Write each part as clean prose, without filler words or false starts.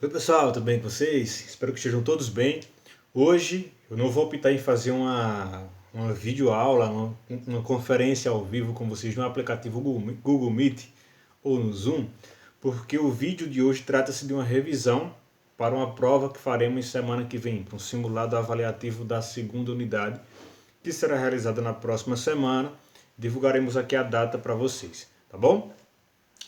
Oi pessoal, tudo bem com vocês? Espero que estejam todos bem. Hoje eu não vou optar em fazer uma videoaula, uma conferência ao vivo com vocês no aplicativo Google Meet ou no Zoom, porque o vídeo de hoje trata-se de uma revisão para uma prova que faremos semana que vem, para um simulado avaliativo da segunda unidade, que será realizada na próxima semana. Divulgaremos aqui a data para vocês, tá bom?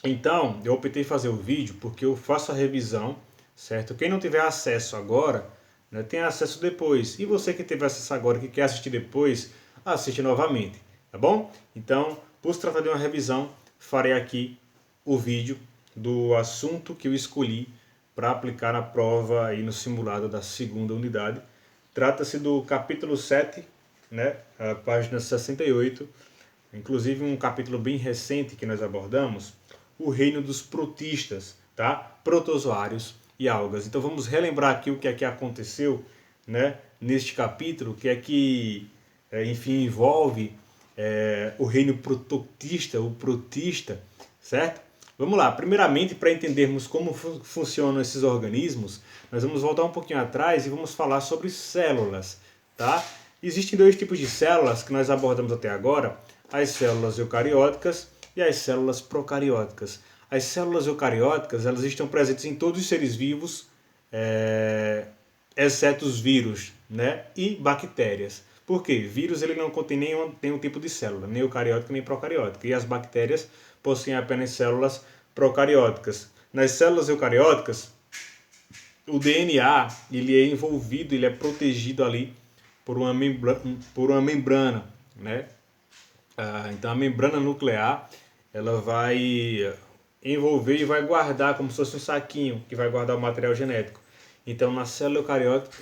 Então, eu optei em fazer o vídeo porque eu faço a revisão, certo? Quem não tiver acesso agora, né, tem acesso depois. E você que tiver acesso agora e que quer assistir depois, assiste novamente, tá bom? Então, por se tratar de uma revisão, farei aqui o vídeo do assunto que eu escolhi para aplicar na prova aí no simulado da segunda unidade. Trata-se do capítulo 7, né, a página 68, inclusive um capítulo bem recente que nós abordamos, o reino dos protistas, tá? Protozoários e algas. Então vamos relembrar aqui o que é que aconteceu, né, neste capítulo, que é que, enfim, envolve o reino prototista, o protista, certo? Vamos lá, primeiramente, para entendermos como funcionam esses organismos, nós vamos voltar um pouquinho atrás e vamos falar sobre células, tá? Existem dois tipos de células que nós abordamos até agora, as células eucarióticas e as células procarióticas. As células eucarióticas, elas estão presentes em todos os seres vivos, exceto os vírus, né, e bactérias. Por quê? Vírus ele não contém nenhum tipo de célula, nem eucariótica nem procariótica, e as bactérias possuem apenas células procarióticas. Nas células eucarióticas, o DNA ele é envolvido, ele é protegido ali por uma membrana, né? Então a membrana nuclear ela vai envolver e vai guardar como se fosse um saquinho que vai guardar o material genético. Então na célula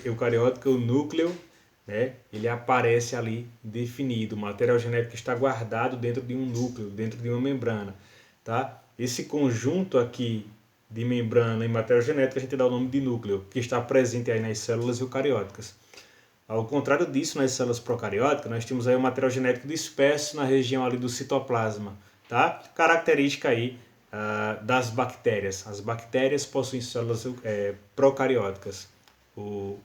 eucariótica o núcleo, né, ele aparece ali definido. O material genético está guardado dentro de um núcleo, dentro de uma membrana, tá? Esse conjunto aqui de membrana e material genético a gente dá o nome de núcleo, que está presente aí nas células eucarióticas. Ao contrário disso, nas células procarióticas, nós temos aí o material genético disperso na região ali do citoplasma, tá? Característica aí das bactérias. As bactérias possuem células procarióticas. O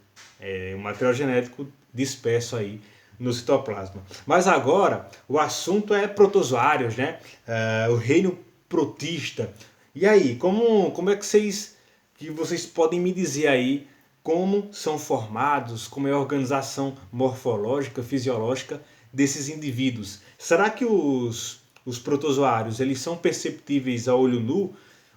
material genético disperso aí no citoplasma. Mas agora, o assunto é protozoários, né? O reino protista. E aí, como é que vocês podem me dizer aí como são formados, como é a organização morfológica, fisiológica desses indivíduos? Será que os protozoários eles são perceptíveis a olho nu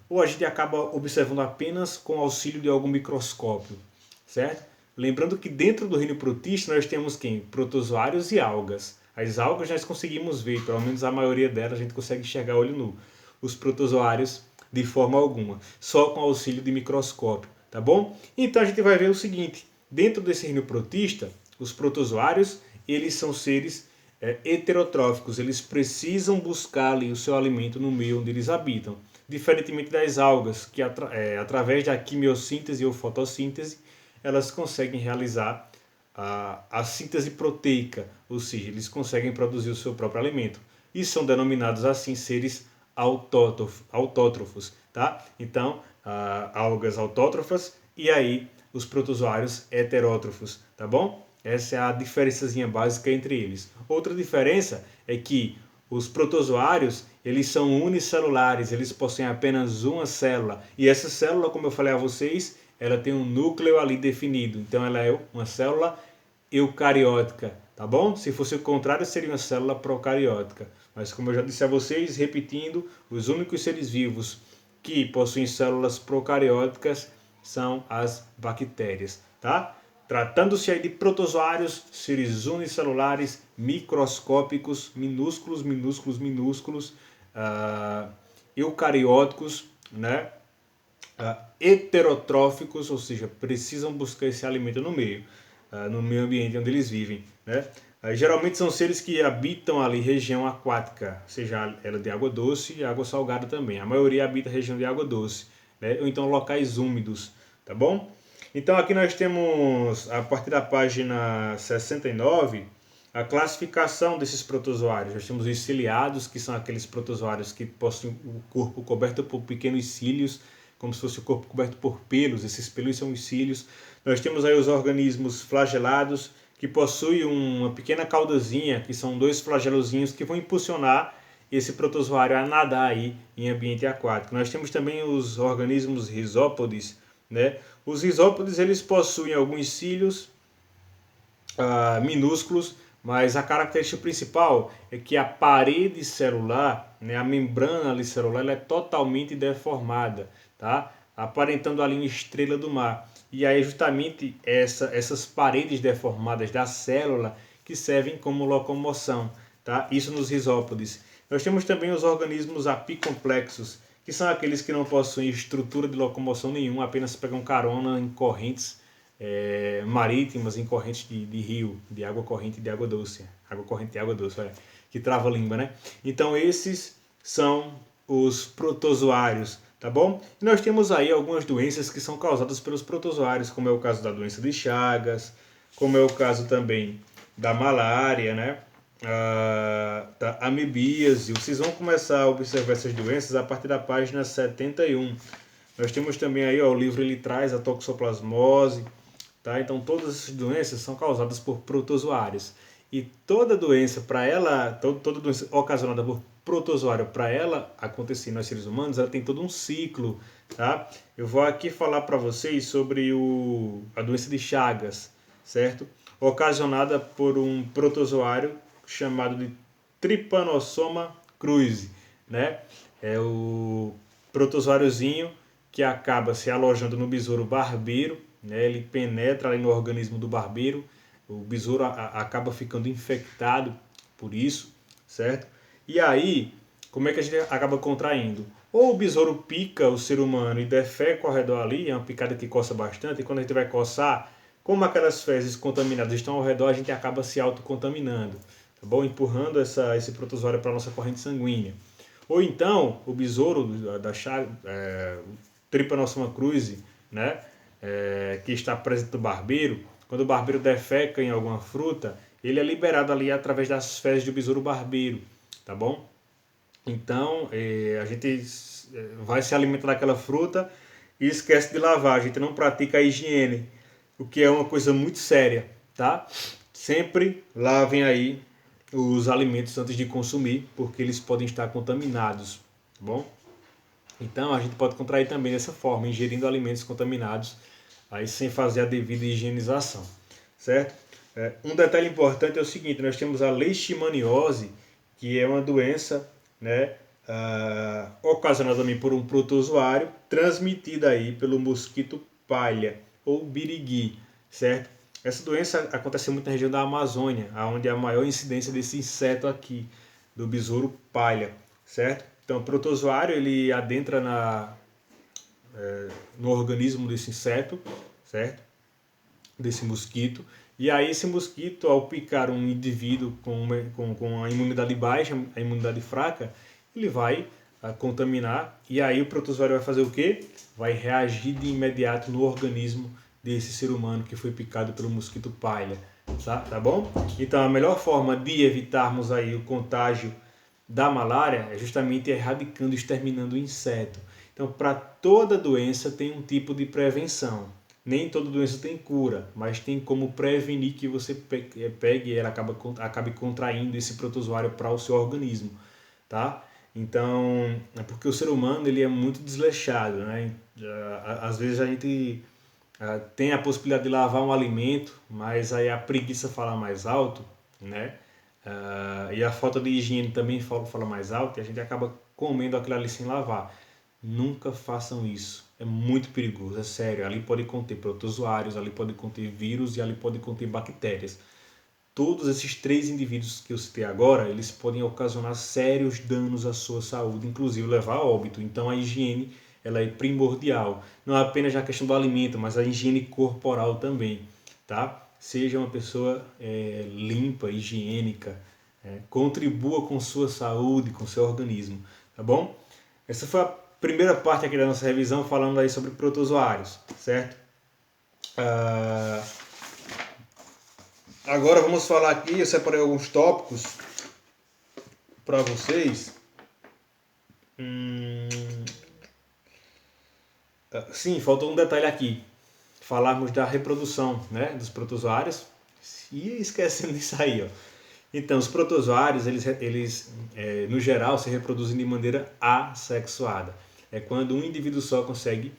ou a gente acaba observando apenas com auxílio de algum microscópio, certo? Lembrando que dentro do reino protista nós temos quem? Protozoários e algas. As algas nós conseguimos ver, pelo menos a maioria delas a gente consegue enxergar a olho nu. Os protozoários de forma alguma, só com auxílio de microscópio, tá bom? Então a gente vai ver o seguinte, dentro desse reino protista, os protozoários, eles são seres heterotróficos, eles precisam buscar ali o seu alimento no meio onde eles habitam, diferentemente das algas, que através da quimiossíntese ou fotossíntese, elas conseguem realizar a síntese proteica, ou seja, eles conseguem produzir o seu próprio alimento. E são denominados assim seres autótrofos, tá? Então, algas autótrofas e aí os protozoários heterótrofos, tá bom? Essa é a diferençazinha básica entre eles. Outra diferença é que os protozoários, eles são unicelulares, eles possuem apenas uma célula. E essa célula, como eu falei a vocês, ela tem um núcleo ali definido. Então ela é uma célula eucariótica, tá bom? Se fosse o contrário, seria uma célula procariótica. Mas como eu já disse a vocês, repetindo, os únicos seres vivos que possuem células procarióticas são as bactérias, tá? Tratando-se aí de protozoários, seres unicelulares, microscópicos, minúsculos, eucarióticos, né? Heterotróficos, ou seja, precisam buscar esse alimento no meio ambiente onde eles vivem, né? Geralmente são seres que habitam ali região aquática, seja ela de água doce e água salgada também. A maioria habita região de água doce, né? Ou então locais úmidos, tá bom? Então aqui nós temos, a partir da página 69, a classificação desses protozoários. Nós temos os ciliados, que são aqueles protozoários que possuem o corpo coberto por pequenos cílios, como se fosse o corpo coberto por pelos. Esses pelos são os cílios. Nós temos aí os organismos flagelados, que possuem uma pequena caudazinha, que são 2 flagelozinhos que vão impulsionar esse protozoário a nadar aí em ambiente aquático. Nós temos também os organismos risópodes, né? Os risópodes, eles possuem alguns cílios minúsculos, mas a característica principal é que a parede celular, né, a membrana ali celular, ela é totalmente deformada, tá? Aparentando ali uma estrela do mar. E aí justamente essas paredes deformadas da célula que servem como locomoção, tá? Isso nos risópodes. Nós temos também os organismos apicomplexos, que são aqueles que não possuem estrutura de locomoção nenhuma, apenas pegam carona em correntes marítimas, em correntes de rio, de água corrente e de água doce. Água corrente e água doce, olha, que trava a língua, né? Então esses são os protozoários, tá bom? E nós temos aí algumas doenças que são causadas pelos protozoários, como é o caso da doença de Chagas, como é o caso também da malária, né? Da amebíase. Vocês vão começar a observar essas doenças a partir da página 71. Nós temos também aí, ó, o livro ele traz a toxoplasmose, tá? Então todas essas doenças são causadas por protozoários. E toda doença, para ela, toda doença ocasionada por protozoário, para ela acontecer nos seres humanos, ela tem todo um ciclo, tá? Eu vou aqui falar para vocês sobre a doença de Chagas, certo? Ocasionada por um protozoário chamado de Trypanosoma cruzi, né? É o protozoáriozinho que acaba se alojando no besouro barbeiro, né? Ele penetra ali no organismo do barbeiro, o besouro acaba ficando infectado por isso, certo? E aí, como é que a gente acaba contraindo? Ou o besouro pica o ser humano e defeca ao redor ali, é uma picada que coça bastante, e quando a gente vai coçar, como aquelas fezes contaminadas estão ao redor, a gente acaba se autocontaminando, tá bom? Empurrando esse protozoário para a nossa corrente sanguínea. Ou então, o besouro da Trypanosoma cruzi, né? Que está presente no barbeiro, quando o barbeiro defeca em alguma fruta, ele é liberado ali através das fezes do besouro barbeiro, tá bom? Então, a gente vai se alimentar daquela fruta e esquece de lavar, a gente não pratica a higiene, o que é uma coisa muito séria, tá? Sempre lavem aí os alimentos antes de consumir, porque eles podem estar contaminados, tá bom? Então a gente pode contrair também dessa forma, ingerindo alimentos contaminados, aí sem fazer a devida higienização, certo? Um detalhe importante é o seguinte, nós temos a leishmaniose, que é uma doença, né, ocasionada também por um protozoário, transmitida aí pelo mosquito palha ou birigui, certo? Essa doença acontece muito na região da Amazônia, onde há a maior incidência desse inseto aqui, do besouro palha, certo? Então, o protozoário ele adentra no organismo desse inseto, certo? Desse mosquito. E aí esse mosquito, ao picar um indivíduo com a imunidade baixa, a imunidade fraca, ele vai contaminar. E aí o protozoário vai fazer o quê? Vai reagir de imediato no organismo desse ser humano que foi picado pelo mosquito palha. Tá bom? Então a melhor forma de evitarmos aí o contágio da malária é justamente erradicando, exterminando o inseto. Então, para toda doença tem um tipo de prevenção. Nem toda doença tem cura, mas tem como prevenir que você pegue e ela acabe contraindo esse protozoário para o seu organismo, tá? Então, é porque o ser humano ele é muito desleixado, né? Às vezes a gente tem a possibilidade de lavar um alimento, mas aí a preguiça fala mais alto, né? E a falta de higiene também fala mais alto e a gente acaba comendo aquilo ali sem lavar. Nunca façam isso. É muito perigoso, é sério. Ali pode conter protozoários, ali pode conter vírus e ali pode conter bactérias. Todos esses 3 indivíduos que eu citei agora, eles podem ocasionar sérios danos à sua saúde, inclusive levar a óbito. Então a higiene ela é primordial. Não é apenas a questão do alimento, mas a higiene corporal também, tá? Seja uma pessoa limpa, higiênica, contribua com sua saúde, com seu organismo, tá bom? Essa foi a primeira parte aqui da nossa revisão, falando aí sobre protozoários, certo? Agora vamos falar aqui, eu separei alguns tópicos para vocês. Sim, faltou um detalhe aqui. Falarmos da reprodução, né, dos protozoários. E esquecendo disso aí, ó. Então, os protozoários, no geral, se reproduzem de maneira assexuada. É quando um indivíduo só consegue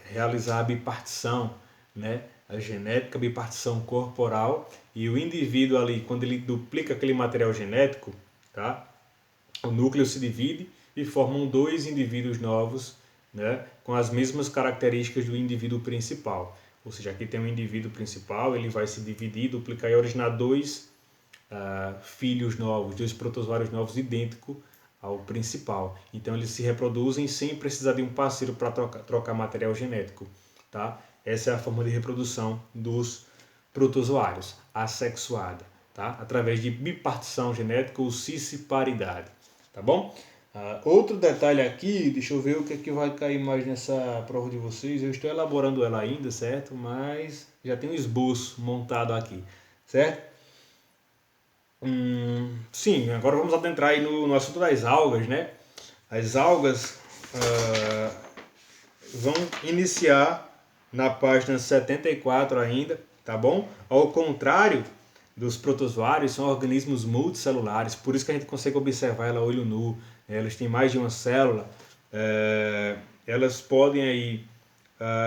realizar a bipartição, né? A genética, a bipartição corporal, e o indivíduo ali, quando ele duplica aquele material genético, tá? O núcleo se divide e formam dois indivíduos novos, né? Com as mesmas características do indivíduo principal. Ou seja, aqui tem um indivíduo principal, ele vai se dividir, duplicar e originar dois filhos novos, dois protozoários novos idênticos ao principal. Então eles se reproduzem sem precisar de um parceiro para trocar material genético. Tá? Essa é a forma de reprodução dos protozoários, assexuada, tá? Através de bipartição genética ou cisparidade. Tá bom? Outro detalhe aqui, deixa eu ver o que é que vai cair mais nessa prova de vocês. Eu estou elaborando ela ainda, certo? Mas já tem um esboço montado aqui, certo? Sim, agora vamos adentrar aí no assunto das algas, né? As algas vão iniciar na página 74 ainda, tá bom? Ao contrário dos protozoários, são organismos multicelulares, por isso que a gente consegue observar ela a olho nu, né? Elas têm mais de uma célula, elas podem aí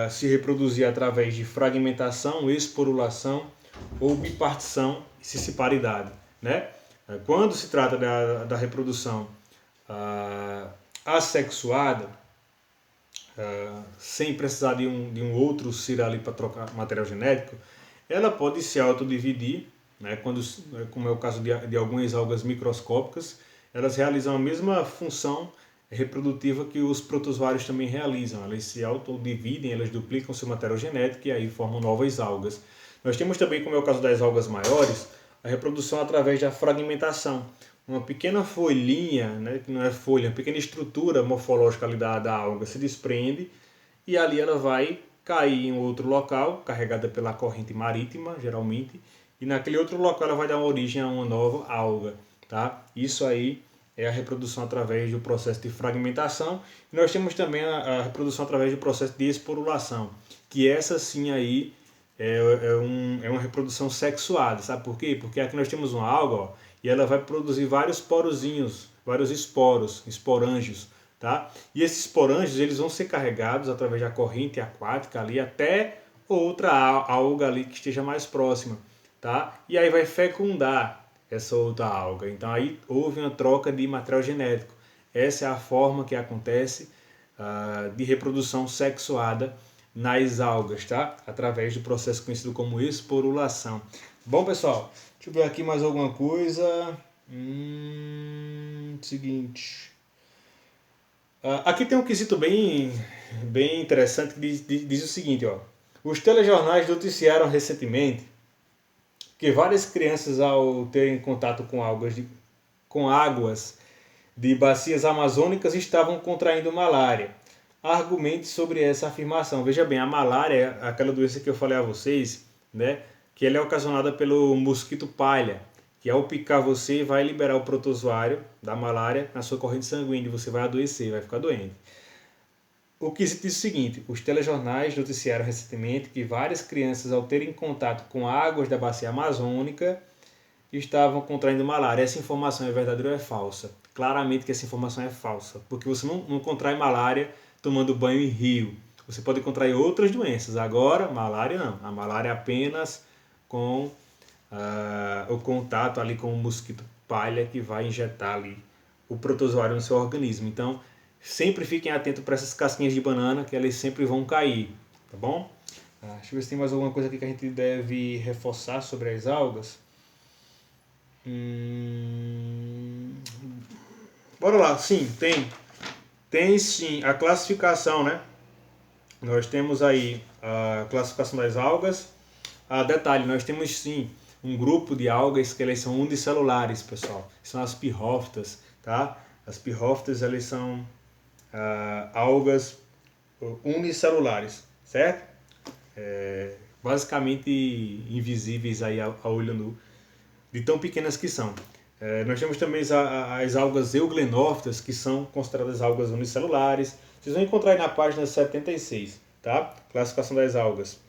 se reproduzir através de fragmentação, esporulação ou bipartição e cisparidade, né? Quando se trata da reprodução assexuada, sem precisar de um outro ser ali para trocar material genético, ela pode se autodividir, né? Como é o caso de algumas algas microscópicas, elas realizam a mesma função reprodutiva que os protozoários também realizam. Elas se autodividem, elas duplicam seu material genético e aí formam novas algas. Nós temos também, como é o caso das algas maiores, a reprodução através da fragmentação. Uma pequena folhinha, né, que não é folha, uma pequena estrutura morfológica ali da alga se desprende e ali ela vai cair em outro local, carregada pela corrente marítima, geralmente, e naquele outro local ela vai dar origem a uma nova alga. Tá? Isso aí é a reprodução através do processo de fragmentação. E nós temos também a reprodução através do processo de esporulação, que essa sim aí é uma reprodução sexuada, sabe por quê? Porque aqui nós temos uma alga, ó, e ela vai produzir vários porozinhos, vários esporos, esporângios, tá? E esses esporângios eles vão ser carregados através da corrente aquática ali até outra alga ali que esteja mais próxima, tá? E aí vai fecundar essa outra alga. Então aí houve uma troca de material genético. Essa é a forma que acontece de reprodução sexuada nas algas, tá? Através do processo conhecido como esporulação. Bom, pessoal, deixa eu ver aqui mais alguma coisa. Seguinte. Aqui tem um quesito bem interessante que diz o seguinte, ó. Os telejornais noticiaram recentemente que várias crianças, ao terem contato com águas de bacias amazônicas, estavam contraindo malária. Argumente sobre essa afirmação. Veja bem, a malária é aquela doença que eu falei a vocês, né? Que ela é ocasionada pelo mosquito palha, que ao picar você vai liberar o protozoário da malária na sua corrente sanguínea e você vai adoecer, vai ficar doente. O que se diz o seguinte, os telejornais noticiaram recentemente que várias crianças, ao terem contato com águas da bacia amazônica, estavam contraindo malária. Essa informação é verdadeira ou é falsa? Claramente que essa informação é falsa, porque você não contrai malária tomando banho em rio. Você pode contrair outras doenças. Agora, malária não. A malária é apenas com o contato ali com o mosquito palha que vai injetar ali o protozoário no seu organismo. Então, sempre fiquem atentos para essas casquinhas de banana que elas sempre vão cair, tá bom? Deixa eu ver se tem mais alguma coisa aqui que a gente deve reforçar sobre as algas. Bora lá, sim, tem. Tem sim a classificação, né? Nós temos aí a classificação das algas. Detalhe, nós temos sim um grupo de algas que elas são unicelulares, pessoal. São as pirrófitas, tá? As pirrófitas, elas são algas unicelulares, certo? Basicamente invisíveis aí ao olho nu, de tão pequenas que são. Nós temos também as algas euglenófitas, que são consideradas algas unicelulares. Vocês vão encontrar aí na página 76, tá? Classificação das algas.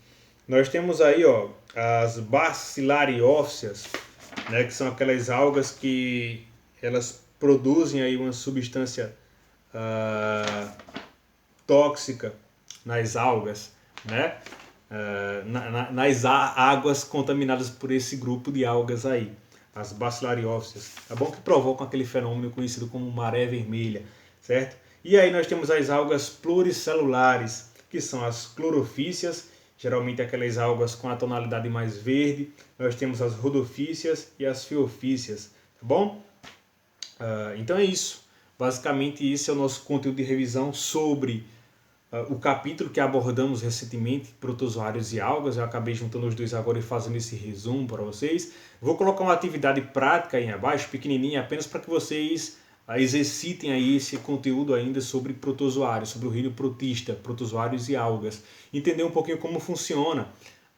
Nós temos aí, ó, as bacilariófitas, né, que são aquelas algas que elas produzem aí uma substância tóxica nas algas, né? Nas águas contaminadas por esse grupo de algas aí, as bacilariófitas, tá bom? Que provocam aquele fenômeno conhecido como maré vermelha, certo? E aí nós temos as algas pluricelulares, que são as clorofícias, geralmente aquelas algas com a tonalidade mais verde. Nós temos as rodofícias e as fiofícias, tá bom? Então é isso. Basicamente, esse é o nosso conteúdo de revisão sobre o capítulo que abordamos recentemente, protozoários e algas. Eu acabei juntando os dois agora e fazendo esse resumo para vocês. Vou colocar uma atividade prática aí abaixo, pequenininha, apenas para que vocês exercitem aí esse conteúdo ainda sobre protozoários, sobre o reino protista, protozoários e algas. Entender um pouquinho como funciona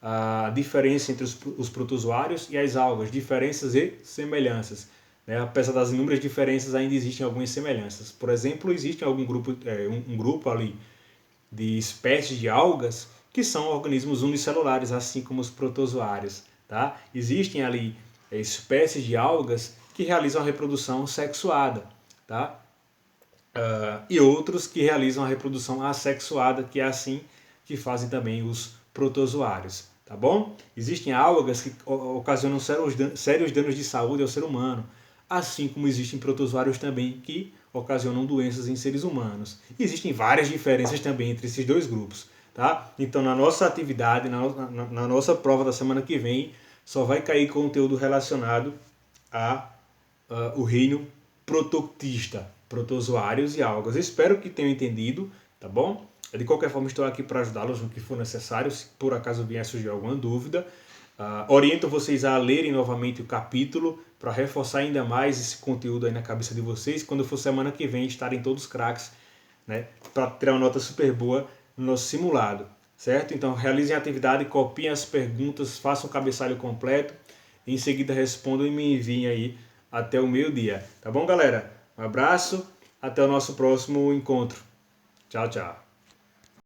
a diferença entre os protozoários e as algas, diferenças e semelhanças. Apesar das inúmeras diferenças, ainda existem algumas semelhanças. Por exemplo, existe algum grupo, um grupo ali de espécies de algas que são organismos unicelulares, assim como os protozoários. Tá? Existem ali espécies de algas que realizam a reprodução sexuada, tá? E outros que realizam a reprodução assexuada, que é assim que fazem também os protozoários. Tá bom? Existem algas que ocasionam sérios danos de saúde ao ser humano, assim como existem protozoários também que ocasionam doenças em seres humanos. E existem várias diferenças também entre esses dois grupos. Tá? Então, na nossa atividade, na nossa prova da semana que vem, só vai cair conteúdo relacionado o reino protoctista, protozoários e algas. Eu espero que tenham entendido, tá bom? De qualquer forma, estou aqui para ajudá-los no que for necessário, se por acaso vier a surgir alguma dúvida. Oriento vocês a lerem novamente o capítulo para reforçar ainda mais esse conteúdo aí na cabeça de vocês. Quando for semana que vem, estarem todos craques, né, para tirar uma nota super boa no nosso simulado, certo? Então, realizem a atividade, copiem as perguntas, façam o cabeçalho completo, e em seguida respondam e me enviem aí até o meio-dia. Tá bom, galera? Um abraço, até o nosso próximo encontro. Tchau, tchau.